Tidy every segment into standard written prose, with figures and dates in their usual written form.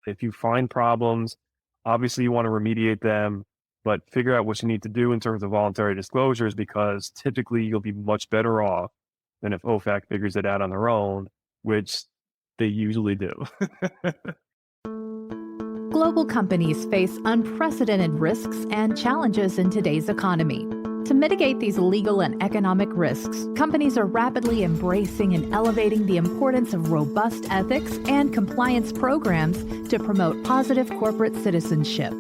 If you find problems, obviously you want to remediate them, but figure out what you need to do in terms of voluntary disclosures, because typically you'll be much better off than if OFAC figures it out on their own, which they usually do. Global companies face unprecedented risks and challenges in today's economy. To mitigate these legal and economic risks, companies are rapidly embracing and elevating the importance of robust ethics and compliance programs to promote positive corporate citizenship.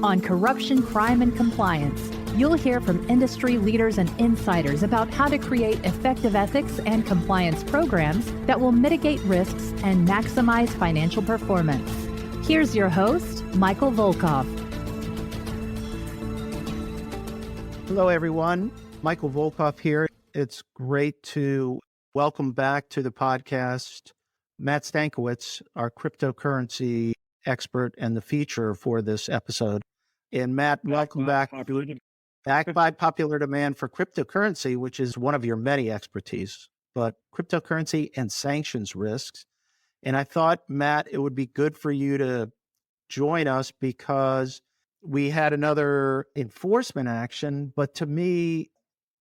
On Corruption, Crime, and Compliance, you'll hear from industry leaders and insiders about how to create effective ethics and compliance programs that will mitigate risks and maximize financial performance. Here's your host, Michael Volkov. Hello, everyone. Michael Volkov here. It's great to welcome back to the podcast Matt Stankiewicz, our cryptocurrency expert and the feature for this episode. And Matt, welcome back. Back by popular demand for cryptocurrency, which is one of your many expertise, but cryptocurrency and sanctions risks. And I thought, Matt, it would be good for you to join us because we had another enforcement action, but to me,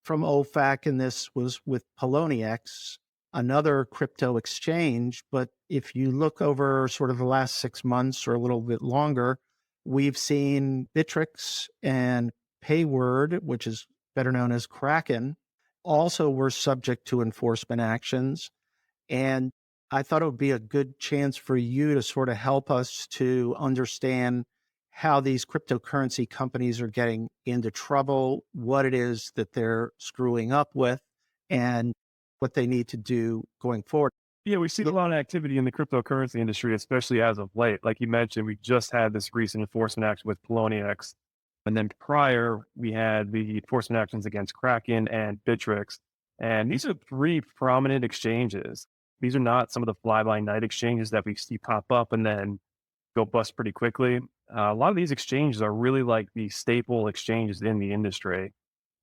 from OFAC, and this was with Poloniex, another crypto exchange. But if you look over sort of the last 6 months or a little bit longer, we've seen Bittrex and Payword, which is better known as Kraken, also were subject to enforcement actions. And I thought it would be a good chance for you to sort of help us to understand how these cryptocurrency companies are getting into trouble, what it is that they're screwing up with, and what they need to do going forward. Yeah, we've seen a lot of activity in the cryptocurrency industry, especially as of late. Like you mentioned, we just had this recent enforcement action with Poloniex. And then prior, we had the enforcement actions against Kraken and Bittrex. And these are three prominent exchanges. These are not some of the fly-by-night exchanges that we see pop up and then go bust pretty quickly. A lot of these exchanges are really like the staple exchanges in the industry.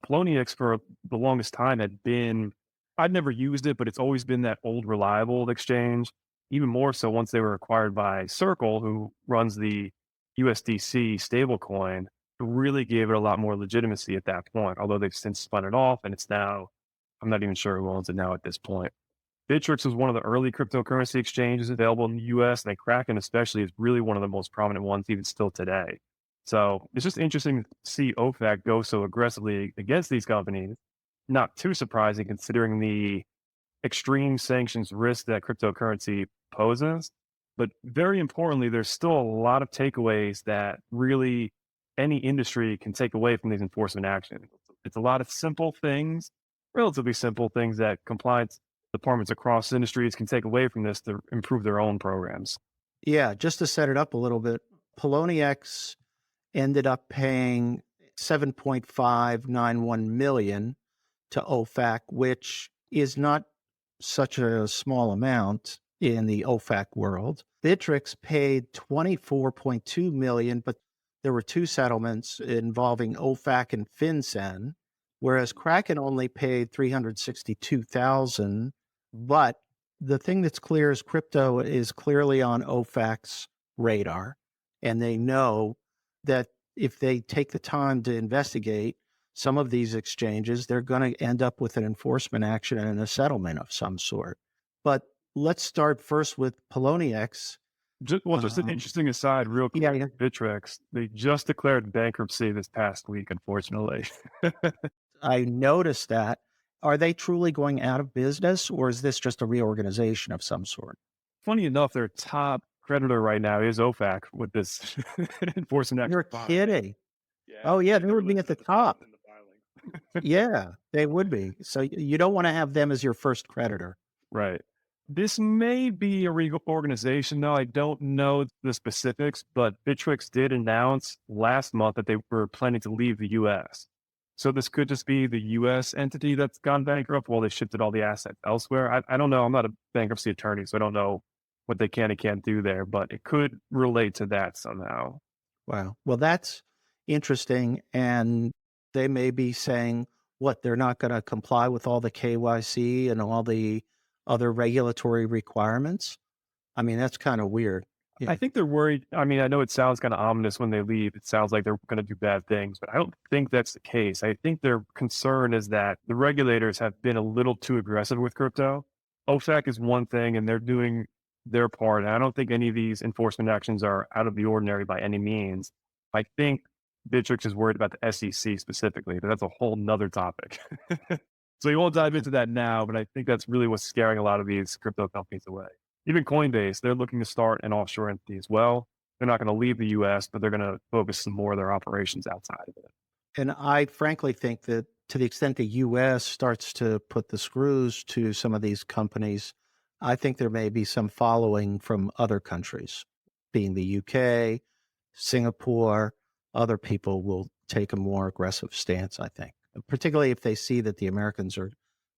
Poloniex for the longest time had been, I'd never used it, but it's always been that old reliable exchange. Even more so once they were acquired by Circle, who runs the USDC stablecoin, really gave it a lot more legitimacy at that point, although they've since spun it off and it's now, I'm not even sure who owns it now at this point. Bittrex was one of the early cryptocurrency exchanges available in the US, and Kraken especially is really one of the most prominent ones even still today. So it's just interesting to see OFAC go so aggressively against these companies. Not too surprising considering the extreme sanctions risk that cryptocurrency poses. But very importantly, there's still a lot of takeaways that really any industry can take away from these enforcement actions. It's a lot of simple things, relatively simple things that compliance departments across industries can take away from this to improve their own programs. Yeah, just to set it up a little bit, Poloniex ended up paying $7.591 million to OFAC, which is not such a small amount in the OFAC world. Bittrex paid $24.2 million, but there were two settlements involving OFAC and FinCEN, whereas Kraken only paid $362,000. But the thing that's clear is crypto is clearly on OFAC's radar, and they know that if they take the time to investigate some of these exchanges, they're going to end up with an enforcement action and a settlement of some sort. But let's start first with Poloniex. Just an interesting aside, real quick. Yeah. Bittrex, they just declared bankruptcy this past week, unfortunately. I noticed that. Are they truly going out of business, or is this just a reorganization of some sort? Funny enough, their top creditor right now is OFAC with this enforcement action. You're kidding. Yeah, oh, yeah, they would be at the top. Yeah, they would be. So you don't want to have them as your first creditor. Right. This may be a reorganization, though. I don't know the specifics, but Bittrex did announce last month that they were planning to leave the U.S. So this could just be the U.S. entity that's gone bankrupt while they shifted all the assets elsewhere. I don't know. I'm not a bankruptcy attorney, so I don't know what they can and can't do there, but it could relate to that somehow. Wow. Well, that's interesting. And they may be saying, what, they're not going to comply with all the KYC and all the other regulatory requirements? I mean, that's kind of weird. Yeah. I think they're worried. I mean, I know it sounds kind of ominous when they leave. It sounds like they're going to do bad things, but I don't think that's the case. I think their concern is that the regulators have been a little too aggressive with crypto. OFAC is one thing, and they're doing their part. And I don't think any of these enforcement actions are out of the ordinary by any means. I think Bittrex is worried about the SEC specifically, but that's a whole nother topic. So you won't dive into that now, but I think that's really what's scaring a lot of these crypto companies away. Even Coinbase, they're looking to start an offshore entity as well. They're not going to leave the US, but they're going to focus some more of their operations outside of it. And I frankly think that to the extent the U.S. starts to put the screws to some of these companies, I think there may be some following from other countries, being the UK, Singapore. Other people will take a more aggressive stance, I think, particularly if they see that the Americans are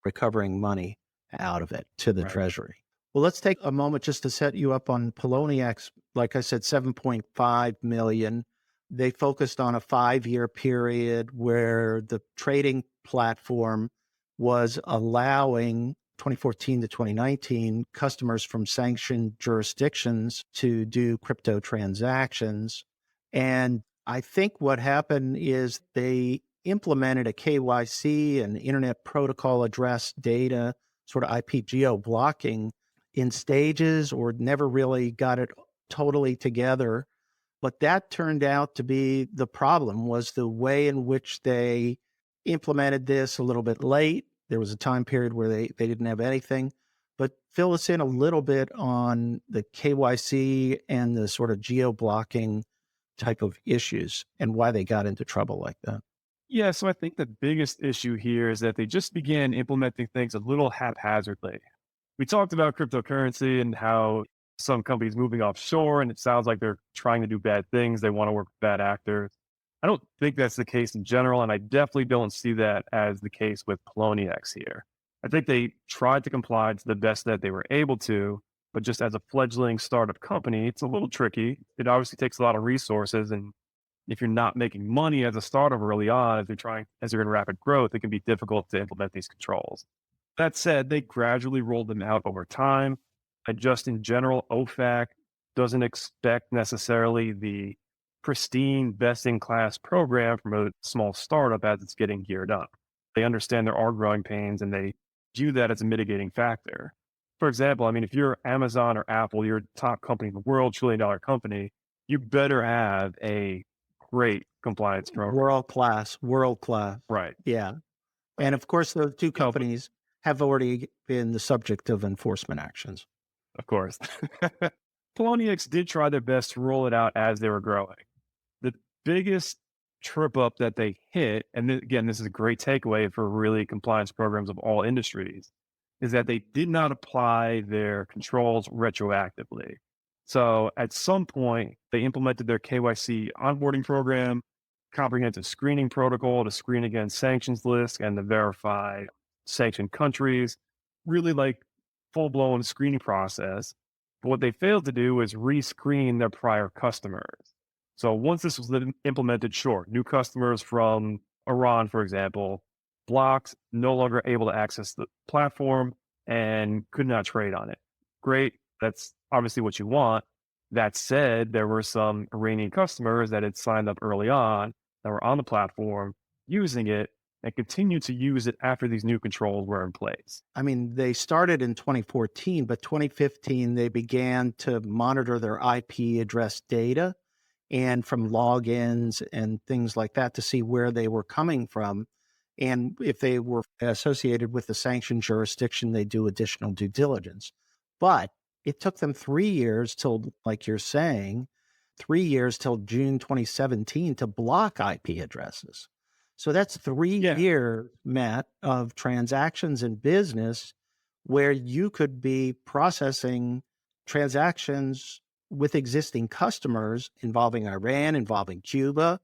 recovering money out of it to the Right. Treasury. Well, let's take a moment just to set you up on Poloniex. Like I said, 7.5 million. They focused on a 5-year period where the trading platform was allowing 2014 to 2019 customers from sanctioned jurisdictions to do crypto transactions. And I think what happened is they implemented a KYC and Internet Protocol address data, sort of IP geo-blocking in stages, or never really got it totally together. But that turned out to be the problem, was the way in which they implemented this a little bit late. There was a time period where they didn't have anything. But fill us in a little bit on the KYC and the sort of geo-blocking type of issues and why they got into trouble like that. Yeah, so I think the biggest issue here is that they just began implementing things a little haphazardly. We talked about cryptocurrency and how some companies moving offshore, and it sounds like they're trying to do bad things. They want to work with bad actors. I don't think that's the case in general, and I definitely don't see that as the case with Poloniex here. I think they tried to comply to the best that they were able to, but just as a fledgling startup company, it's a little tricky. It obviously takes a lot of resources, and if you're not making money as a startup early on, as you're in rapid growth, it can be difficult to implement these controls. That said, they gradually rolled them out over time. And just in general, OFAC doesn't expect necessarily the pristine, best-in-class program from a small startup as it's getting geared up. They understand there are growing pains, and they view that as a mitigating factor. For example, I mean, if you're Amazon or Apple, you're a top company in the world, trillion-dollar company, you better have a great compliance program. World class. Right. Yeah. And of course, those two companies have already been the subject of enforcement actions. Of course. Poloniex did try their best to roll it out as they were growing. The biggest trip up that they hit, and again, this is a great takeaway for really compliance programs of all industries, is that they did not apply their controls retroactively. So at some point, they implemented their KYC onboarding program, comprehensive screening protocol to screen against sanctions lists and to verify sanctioned countries, really like full-blown screening process. But what they failed to do is rescreen their prior customers. So once this was implemented, sure, new customers from Iran, for example, blocked, no longer able to access the platform and could not trade on it. Great. That's obviously what you want. That said, there were some Iranian customers that had signed up early on that were on the platform using it and continued to use it after these new controls were in place. I mean, they started in 2014, but 2015, they began to monitor their IP address data and from logins and things like that to see where they were coming from. And if they were associated with the sanctioned jurisdiction, they do additional due diligence. But it took them 3 years till, like you're saying, 3 years till June 2017 to block IP addresses. So that's 3 years, Matt, of transactions in business where you could be processing transactions with existing customers involving Iran, involving Cuba,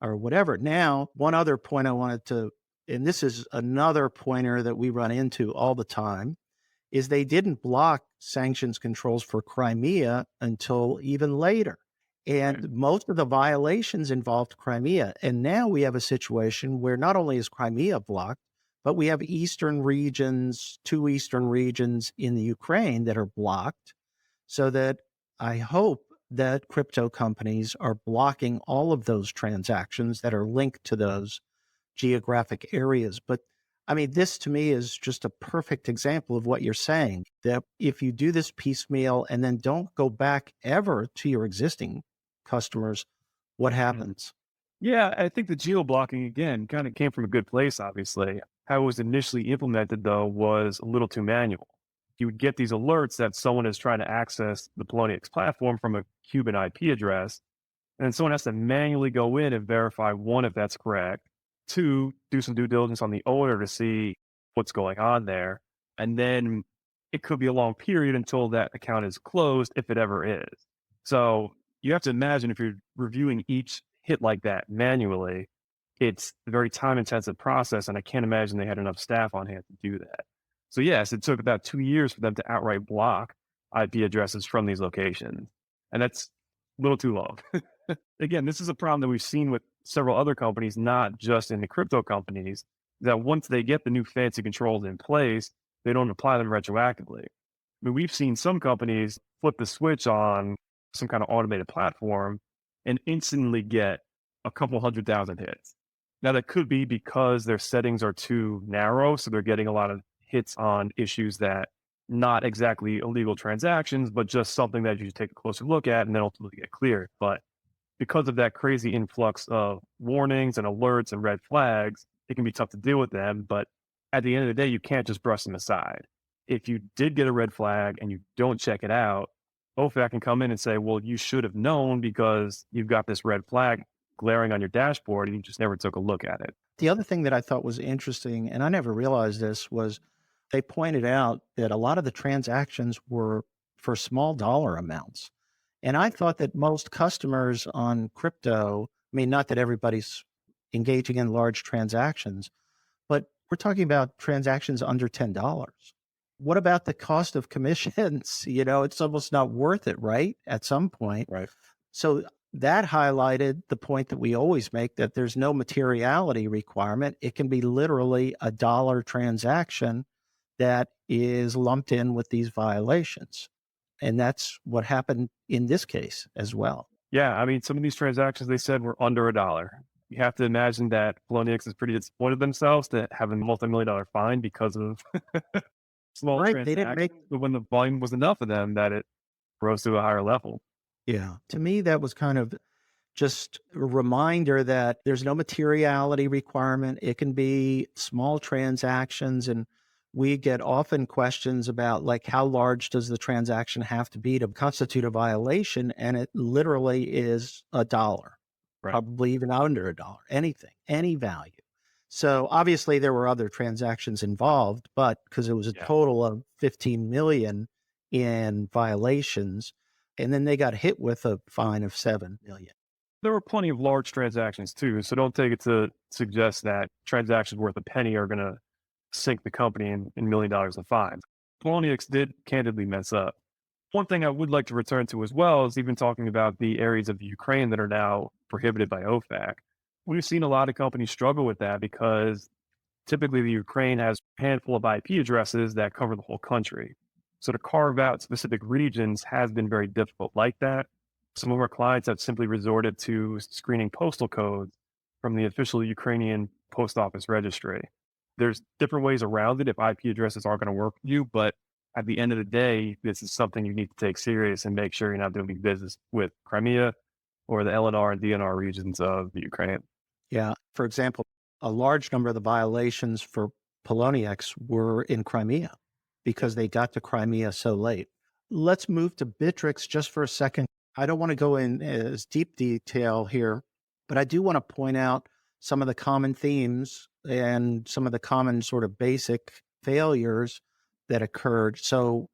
or whatever. Now, one other point I wanted to, and this is another pointer that we run into all the time, is they didn't block sanctions controls for Crimea until even later. And most of the violations involved Crimea. And now we have a situation where not only is Crimea blocked, but we have eastern regions, 2 eastern regions in the Ukraine that are blocked, so that I hope that crypto companies are blocking all of those transactions that are linked to those geographic areas. But I mean, this to me is just a perfect example of what you're saying, that if you do this piecemeal and then don't go back ever to your existing customers, what happens? Yeah, I think the geo-blocking, again, kind of came from a good place, obviously. How it was initially implemented, though, was a little too manual. You would get these alerts that someone is trying to access the Poloniex platform from a Cuban IP address, and then someone has to manually go in and verify, one, if that's correct, two, do some due diligence on the owner to see what's going on there, and then it could be a long period until that account is closed, if it ever is. So you have to imagine, if you're reviewing each hit like that manually, it's a very time intensive process. And I can't imagine they had enough staff on hand to do that. So yes, it took about 2 years for them to outright block IP addresses from these locations. And that's a little too long. Again, this is a problem that we've seen with several other companies, not just in the crypto companies, that once they get the new fancy controls in place, they don't apply them retroactively. I mean, we've seen some companies flip the switch on some kind of automated platform and instantly get a couple 100,000 hits. Now, that could be because their settings are too narrow, so they're getting a lot of hits on issues that not exactly illegal transactions, but just something that you should take a closer look at and then ultimately get cleared. But because of that crazy influx of warnings and alerts and red flags, it can be tough to deal with them. But at the end of the day, you can't just brush them aside. If you did get a red flag and you don't check it out, OFAC can come in and say, well, you should have known because you've got this red flag glaring on your dashboard and you just never took a look at it. The other thing that I thought was interesting, and I never realized this, was they pointed out that a lot of the transactions were for small dollar amounts. And I thought that most customers on crypto, I mean, not that everybody's engaging in large transactions, but we're talking about transactions under $10. What about the cost of commissions? It's almost not worth it, right? At some point. Right. So that highlighted the point that we always make, that there's no materiality requirement. It can be literally a dollar transaction that is lumped in with these violations. And that's what happened in this case as well. Yeah. I mean, some of these transactions they said were under $1. You have to imagine that Poloniex is pretty disappointed themselves to have a multi-million-dollar fine because of small Right. transactions. They didn't make. But when the volume was enough of them, that it rose to a higher level. Yeah. To me, that was kind of just a reminder that there's no materiality requirement. It can be small transactions. And we get often questions about, like, how large does the transaction have to be to constitute a violation? And it literally is $1, Right. probably even under $1, anything, any value. So obviously there were other transactions involved, but because it was a total of 15 million in violations, and then they got hit with a fine of 7 million. There were plenty of large transactions too. So don't take it to suggest that transactions worth a penny are going to sink the company in $1 million of fines. Poloniex did candidly mess up. One thing I would like to return to as well is even talking about the areas of Ukraine that are now prohibited by OFAC. We've seen a lot of companies struggle with that because typically the Ukraine has a handful of IP addresses that cover the whole country. So to carve out specific regions has been very difficult like that. Some of our clients have simply resorted to screening postal codes from the official Ukrainian post office registry. There's different ways around it if IP addresses aren't going to work for you, but at the end of the day, this is something you need to take serious and make sure you're not doing business with Crimea or the LNR and DNR regions of the Ukraine. Yeah. For example, a large number of the violations for Poloniex were in Crimea because they got to Crimea so late. Let's move to Bittrex just for a second. I don't want to go in as deep detail here, but I do want to point out some of the common themes and some of the common sort of basic failures that occurred. So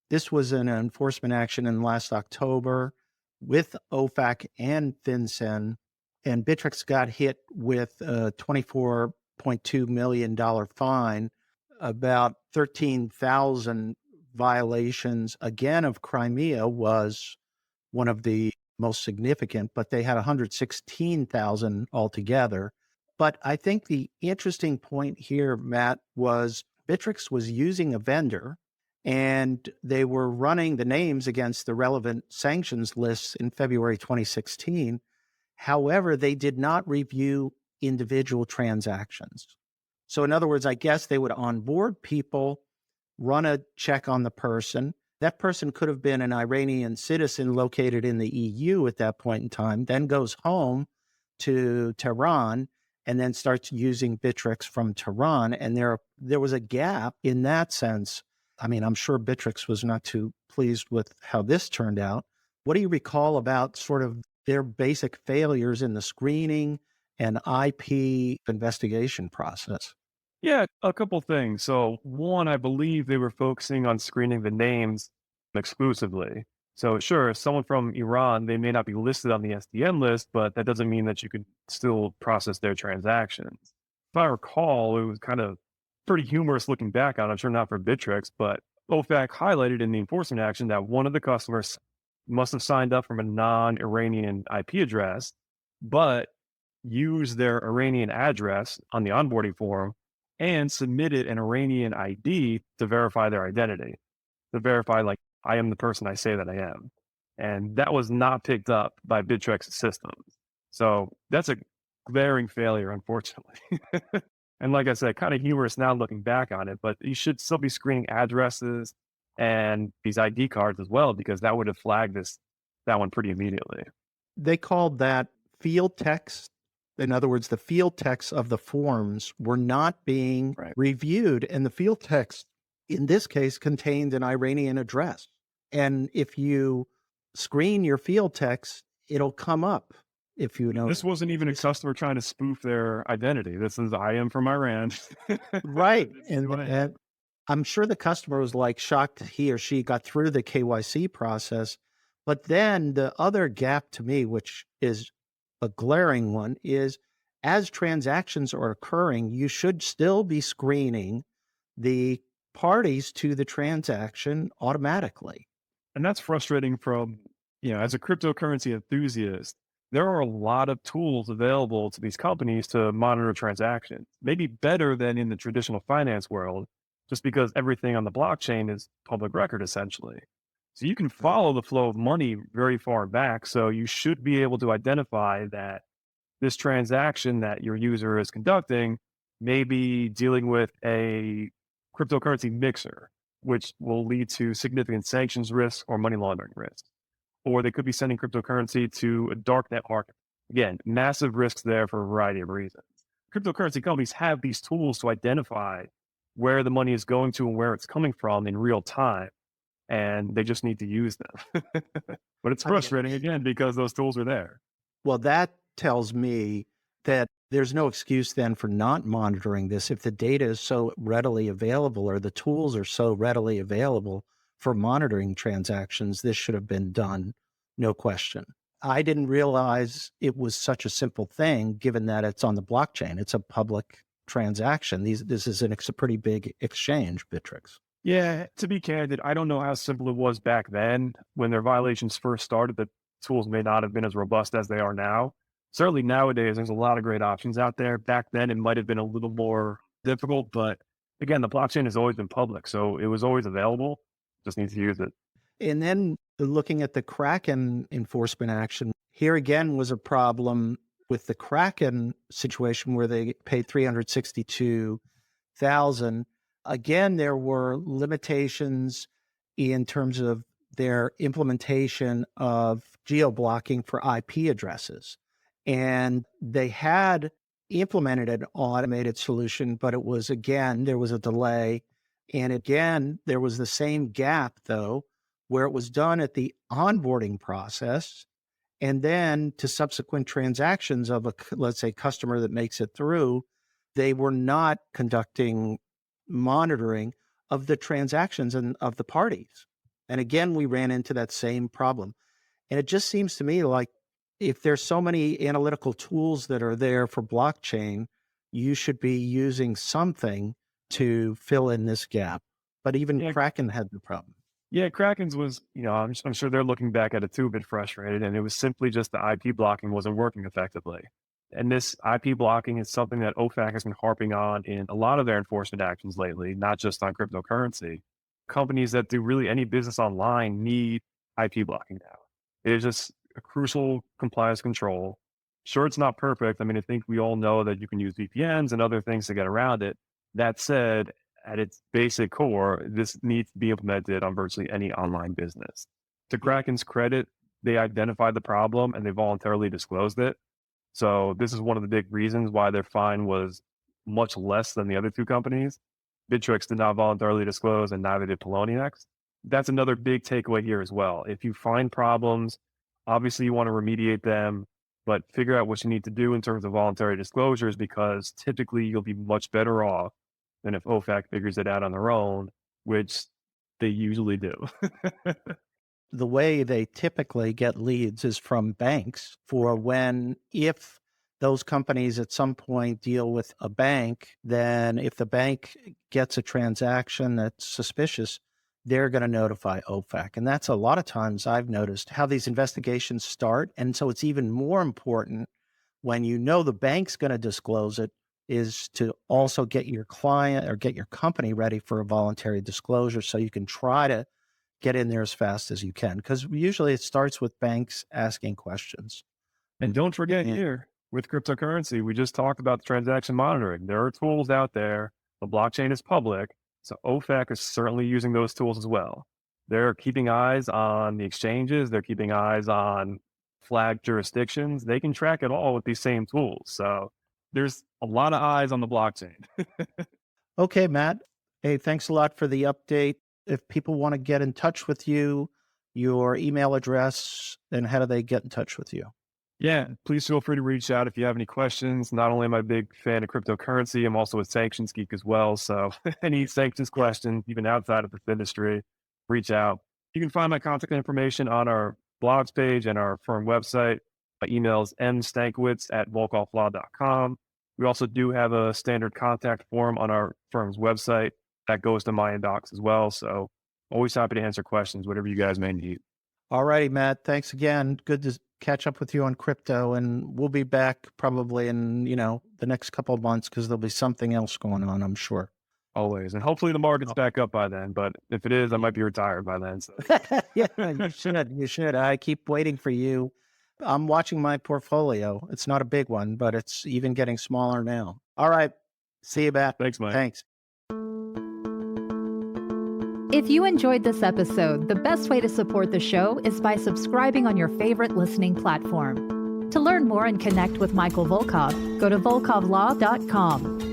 this was an enforcement action in last October with OFAC and FinCEN, and Bittrex got hit with a $24.2 million fine, about 13,000 violations. Again, of Crimea was one of the most significant, but they had 116,000 altogether. But I think the interesting point here, Matt, was Bittrex was using a vendor, and they were running the names against the relevant sanctions lists in February 2016. However, they did not review individual transactions. So in other words, I guess they would onboard people, run a check on the person. That person could have been an Iranian citizen located in the EU at that point in time, then goes home to Tehran and then starts using Bittrex from Tehran. And there was a gap in that sense. I mean, I'm sure Bittrex was not too pleased with how this turned out. What do you recall about sort of their basic failures in the screening and IP investigation process? Yeah, a couple things. So one, I believe they were focusing on screening the names exclusively. So sure, someone from Iran, they may not be listed on the SDN list, but that doesn't mean that you could still process their transactions. If I recall, it was kind of pretty humorous looking back on it. I'm sure not for Bittrex, but OFAC highlighted in the enforcement action that one of the customers must have signed up from a non-Iranian IP address, but used their Iranian address on the onboarding form and submitted an Iranian ID to verify their identity, to verify, like, I am the person I say that I am. And that was not picked up by Bittrex's systems. So that's a glaring failure, unfortunately. And like I said, kind of humorous now looking back on it, but you should still be screening addresses and these ID cards as well, because that would have flagged that one pretty immediately. They called that field text. In other words, the field text of the forms were not being reviewed, and the field text in this case contained an Iranian address. And if you screen your field text, it'll come up. If you know, this wasn't even a customer trying to spoof their identity. This is, I am from Iran. Right. And I'm sure the customer was like shocked he or she got through the KYC process. But then the other gap to me, which is a glaring one, is as transactions are occurring, you should still be screening the parties to the transaction automatically. And that's frustrating from, as a cryptocurrency enthusiast, there are a lot of tools available to these companies to monitor transactions, maybe better than in the traditional finance world, just because everything on the blockchain is public record, essentially. So you can follow the flow of money very far back. So you should be able to identify that this transaction that your user is conducting may be dealing with a cryptocurrency mixer, which will lead to significant sanctions risks or money laundering risks. Or they could be sending cryptocurrency to a darknet market. Again, massive risks there for a variety of reasons. Cryptocurrency companies have these tools to identify where the money is going to and where it's coming from in real time, and they just need to use them. But it's frustrating, again, because those tools are there. Well, that tells me that there's no excuse then for not monitoring this. If the data is so readily available or the tools are so readily available for monitoring transactions, this should have been done, no question. I didn't realize it was such a simple thing, given that it's on the blockchain. It's a public transaction. This is a pretty big exchange, Bittrex. Yeah, to be candid, I don't know how simple it was back then. When their violations first started, the tools may not have been as robust as they are now. Certainly nowadays, there's a lot of great options out there. Back then, it might have been a little more difficult, but again, the blockchain has always been public, so it was always available. Just need to use it. And then looking at the Kraken enforcement action, here again was a problem with the Kraken situation where they paid $362,000. Again, there were limitations in terms of their implementation of geo-blocking for IP addresses. And they had implemented an automated solution, but it was, again, there was a delay. And again, there was the same gap, though, where it was done at the onboarding process and then to subsequent transactions of a, let's say, customer that makes it through, they were not conducting monitoring of the transactions and of the parties. And again, we ran into that same problem. And it just seems to me like if there's so many analytical tools that are there for blockchain, you should be using something to fill in this gap. But even Kraken had the problem. Yeah, Kraken's was, I'm sure they're looking back at it too, a bit frustrated. And it was simply just the IP blocking wasn't working effectively. And this IP blocking is something that OFAC has been harping on in a lot of their enforcement actions lately, not just on cryptocurrency. companies that do really any business online need IP blocking now. It is just a crucial compliance control. Sure, it's not perfect. I mean, I think we all know that you can use VPNs and other things to get around it. That said, at its basic core, this needs to be implemented on virtually any online business. To Kraken's credit, they identified the problem and they voluntarily disclosed it. So this is one of the big reasons why their fine was much less than the other two companies. Bittrex did not voluntarily disclose, and neither did Poloniex. That's another big takeaway here as well. If you find problems, obviously you want to remediate them, but figure out what you need to do in terms of voluntary disclosures, because typically you'll be much better off than if OFAC figures it out on their own, which they usually do. The way they typically get leads is from banks for if those companies at some point deal with a bank, then if the bank gets a transaction that's suspicious, they're going to notify OFAC. And that's a lot of times I've noticed how these investigations start. And so it's even more important when you know the bank's going to disclose it, is to also get your client or get your company ready for a voluntary disclosure so you can try to get in there as fast as you can. Because usually it starts with banks asking questions. And don't forget here, with cryptocurrency, we just talked about the transaction monitoring. There are tools out there. The blockchain is public. So OFAC is certainly using those tools as well. They're keeping eyes on the exchanges. They're keeping eyes on flagged jurisdictions. They can track it all with these same tools. So there's a lot of eyes on the blockchain. Okay, Matt. Hey, thanks a lot for the update. If people want to get in touch with you, your email address, then how do they get in touch with you? Yeah, please feel free to reach out if you have any questions. Not only am I a big fan of cryptocurrency, I'm also a sanctions geek as well. So any sanctions questions, even outside of this industry, reach out. You can find my contact information on our blogs page and our firm website. My email is mstankiewicz@volkovlaw.com. We also do have a standard contact form on our firm's website that goes to my inbox as well. So always happy to answer questions, whatever you guys may need. All righty, Matt. Thanks again. Good to catch up with you on crypto, and we'll be back probably in, the next couple of months because there'll be something else going on, I'm sure. Always. And hopefully the market's back up by then. But if it is, I might be retired by then. So. Yeah, you should. I keep waiting for you. I'm watching my portfolio. It's not a big one, but it's even getting smaller now. All right. See you, Matt. Thanks, Mike. Thanks. If you enjoyed this episode, the best way to support the show is by subscribing on your favorite listening platform. To learn more and connect with Michael Volkov, go to volkovlaw.com.